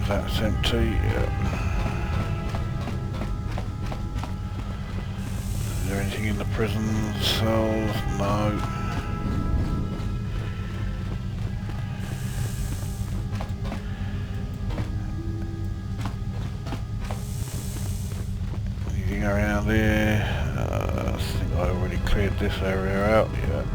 [SPEAKER 1] That's empty. Yeah. Is there anything in the prison cells? No. Anything around there? I think I already cleared this area out. Yeah.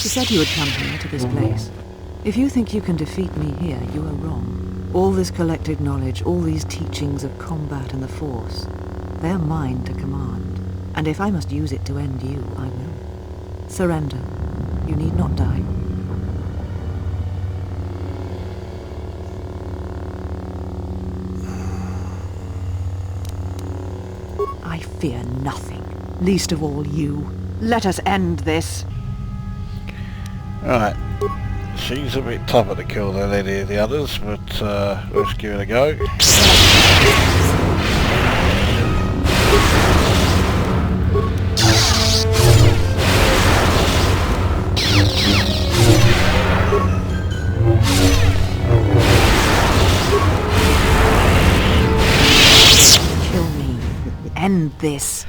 [SPEAKER 15] She said you would come here to this place. If you think you can defeat me here, you are wrong. All this collected knowledge, all these teachings of combat and the Force, they are mine to command. And if I must use it to end you, I will. Surrender. You need not die. I fear nothing, least of all you. Let us end this.
[SPEAKER 1] Right. She's a bit tougher to kill than any of the others, but let's give it a go.
[SPEAKER 15] Kill me. End this.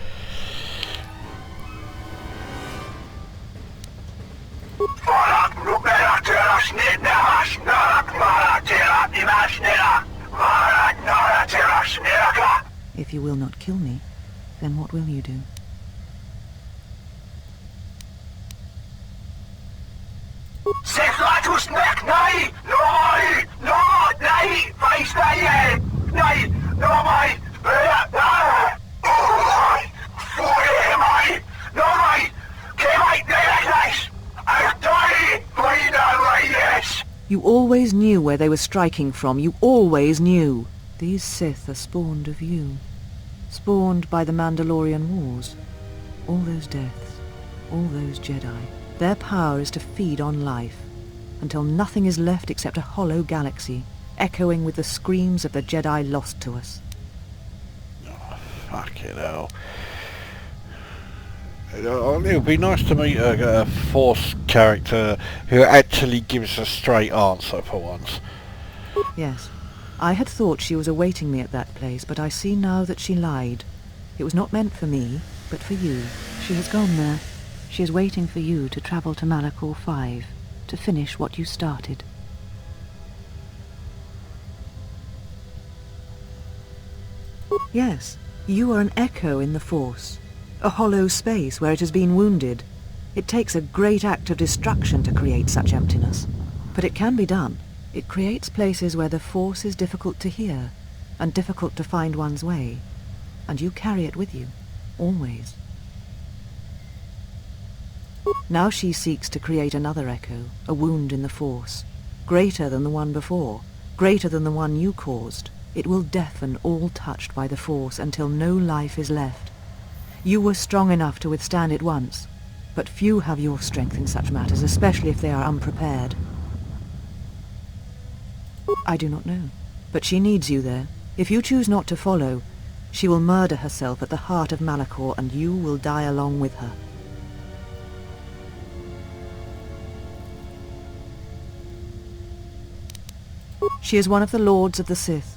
[SPEAKER 15] If you will not kill me, then what will you do? You always knew where they were striking from. You always knew. These Sith are spawned of you. Spawned by the Mandalorian Wars. All those deaths. All those Jedi. Their power is to feed on life. Until nothing is left except a hollow galaxy, echoing with the screams of the Jedi lost to us.
[SPEAKER 1] Oh, fucking hell. It would be nice to meet a Force character who actually gives a straight answer for once.
[SPEAKER 15] Yes. I had thought she was awaiting me at that place, but I see now that she lied. It was not meant for me, but for you. She has gone there. She is waiting for you to travel to Malachor 5, to finish what you started. Yes, you are an echo in the Force. A hollow space where it has been wounded. It takes a great act of destruction to create such emptiness. But it can be done. It creates places where the Force is difficult to hear, and difficult to find one's way. And you carry it with you, always. Now she seeks to create another echo, a wound in the Force, greater than the one before, greater than the one you caused. It will deafen all touched by the Force until no life is left. You were strong enough to withstand it once, but few have your strength in such matters, especially if they are unprepared. I do not know, but she needs you there. If you choose not to follow, she will murder herself at the heart of Malachor, and you will die along with her. She is one of the Lords of the Sith,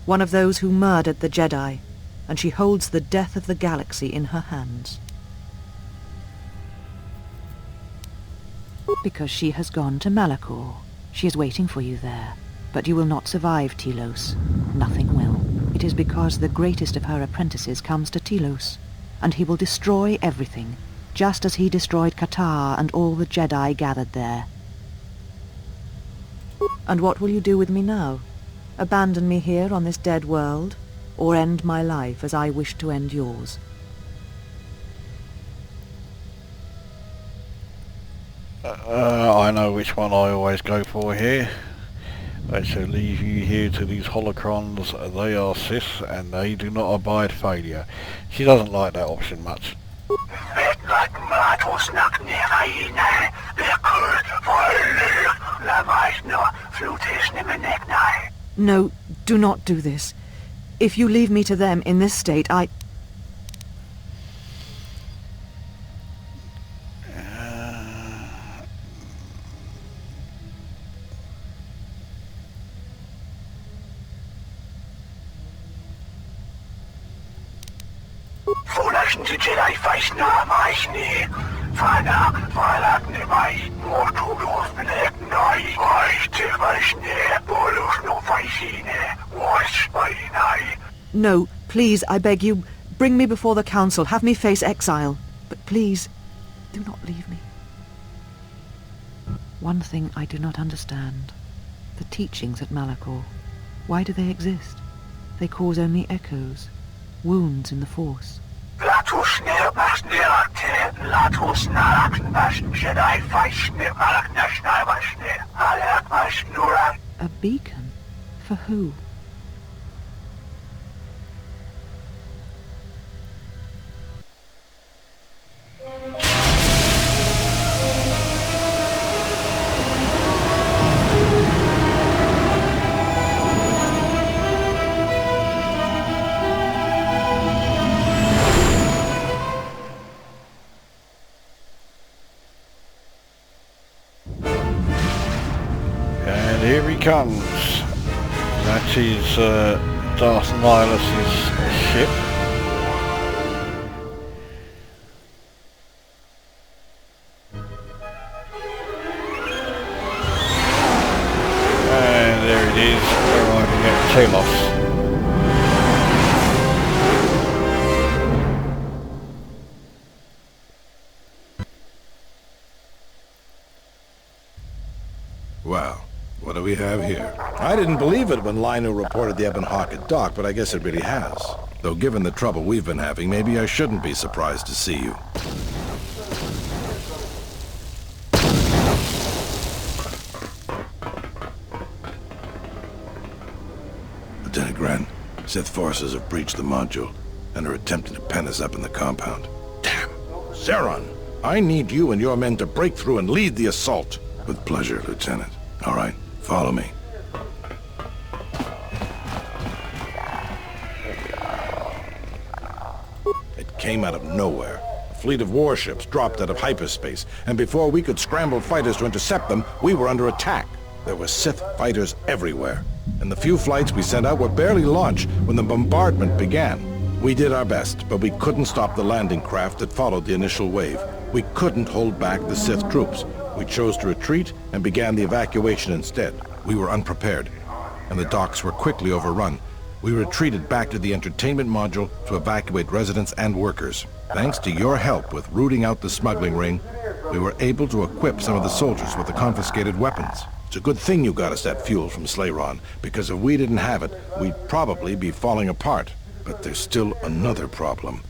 [SPEAKER 15] one of those who murdered the Jedi, and she holds the death of the galaxy in her hands. Because she has gone to Malachor. She is waiting for you there. But you will not survive, Telos. Nothing will. It is because the greatest of her apprentices comes to Telos, and he will destroy everything, just as he destroyed Qatar and all the Jedi gathered there. And what will you do with me now? Abandon me here on this dead world, or end my life as I wish to end yours?
[SPEAKER 1] I know which one I always go for here. I shall leave you here to these holocrons. They are Sith, and they do not abide failure. She doesn't like that option much.
[SPEAKER 15] No, do not do this. If you leave me to them in this state, I... No, please, I beg you, bring me before the council, have me face exile. But please, do not leave me. One thing I do not understand. The teachings at Malachor. Why do they exist? They cause only echoes, wounds in the Force. A beacon? For who?
[SPEAKER 1] Here he comes. That is Darth Nihilus' ship. And there it is, arriving at Telos.
[SPEAKER 3] Wow. What do we have here?
[SPEAKER 17] I didn't believe it when Lino reported the Ebon Hawk at dock, but I guess it really has.
[SPEAKER 3] Though given the trouble we've been having, maybe I shouldn't be surprised to see you. Lieutenant Grant, Sith forces have breached the module and are attempting to pen us up in the compound.
[SPEAKER 17] Damn! Zeron, I need you and your men to break through and lead the assault.
[SPEAKER 3] With pleasure, Lieutenant. All right. Follow me.
[SPEAKER 17] It came out of nowhere. A fleet of warships dropped out of hyperspace, and before we could scramble fighters to intercept them, we were under attack. There were Sith fighters everywhere, and the few flights we sent out were barely launched when the bombardment began. We did our best, but we couldn't stop the landing craft that followed the initial wave. We couldn't hold back the Sith troops. We chose to retreat and began the evacuation instead. We were unprepared, and the docks were quickly overrun. We retreated back to the entertainment module to evacuate residents and workers. Thanks to your help with rooting out the smuggling ring, we were able to equip some of the soldiers with the confiscated weapons. It's a good thing you got us that fuel from Slayron, because if we didn't have it, we'd probably be falling apart. But there's still another problem.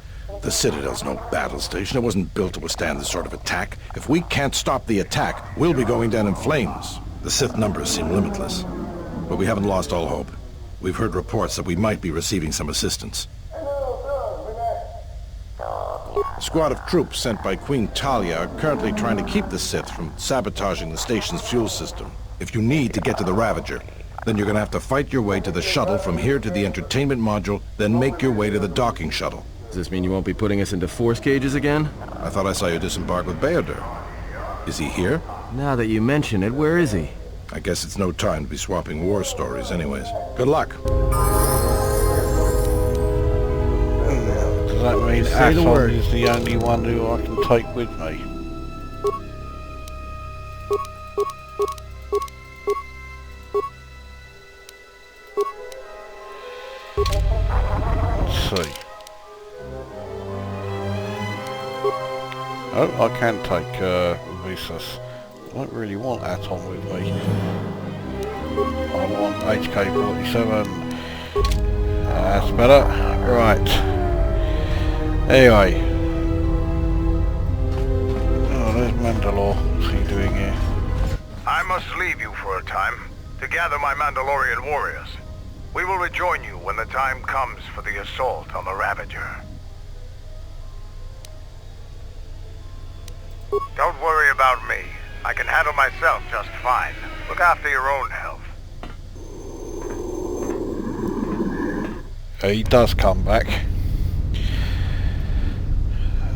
[SPEAKER 17] The Citadel's no battle station. It wasn't built to withstand this sort of attack. If we can't stop the attack, we'll be going down in flames. The Sith numbers seem limitless, but we haven't lost all hope. We've heard reports that we might be receiving some assistance. A squad of troops sent by Queen Talia are currently trying to keep the Sith from sabotaging the station's fuel system. If you need to get to the Ravager, then you're gonna have to fight your way to the shuttle from here to the entertainment module, then make your way to the docking shuttle.
[SPEAKER 2] Does this mean you won't be putting us into force cages again?
[SPEAKER 17] I thought I saw you disembark with Beodur. Is he here?
[SPEAKER 2] Now that you mention it, where is he?
[SPEAKER 17] I guess it's no time to be swapping war stories anyways. Good luck.
[SPEAKER 1] Does that mean Aton is the only one who I can take with me? Let's see. Oh, I can take Visas. I don't really want Aton with me. I want HK47. That's better. Right. Anyway. Oh, there's Mandalore. What's he doing here?
[SPEAKER 18] I must leave you for a time to gather my Mandalorian warriors. We will rejoin you when the time comes for the assault on the Ravager. Don't worry about me. I can handle myself just fine. Look after your own health.
[SPEAKER 1] He does come back.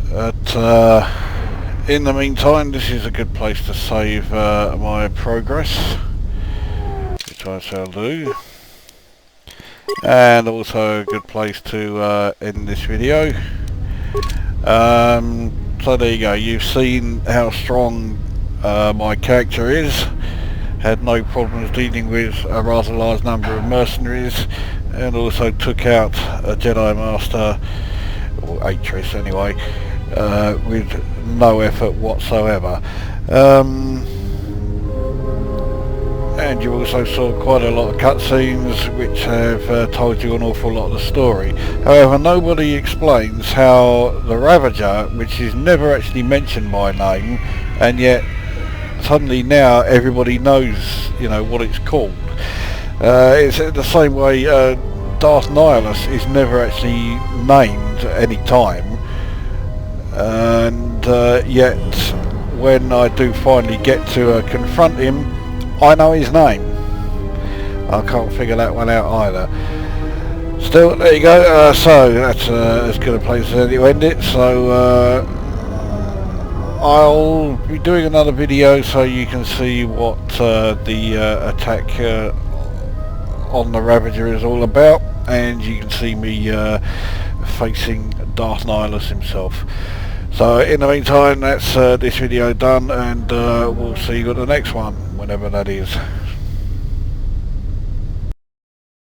[SPEAKER 1] But in the meantime, this is a good place to save my progress, which I shall do. And also a good place to end this video. So there you go, you've seen how strong my character is. Had no problems dealing with a rather large number of mercenaries, and also took out a Jedi Master, or Atris anyway, with no effort whatsoever. and you also saw quite a lot of cutscenes which have told you an awful lot of the story. However, nobody explains how the Ravager, which is never actually mentioned by name, and yet suddenly now everybody knows, you know, what it's called. It's the same way Darth Nihilus is never actually named at any time, and yet when I do finally get to confront him, I know his name. I can't figure that one out either. Still, there you go. So that's as good a place as any to end it. So I'll be doing another video so you can see what the attack on the Ravager is all about, and you can see me facing Darth Nihilus himself. So in the meantime, that's this video done, and we'll see you at the next one, whenever that is.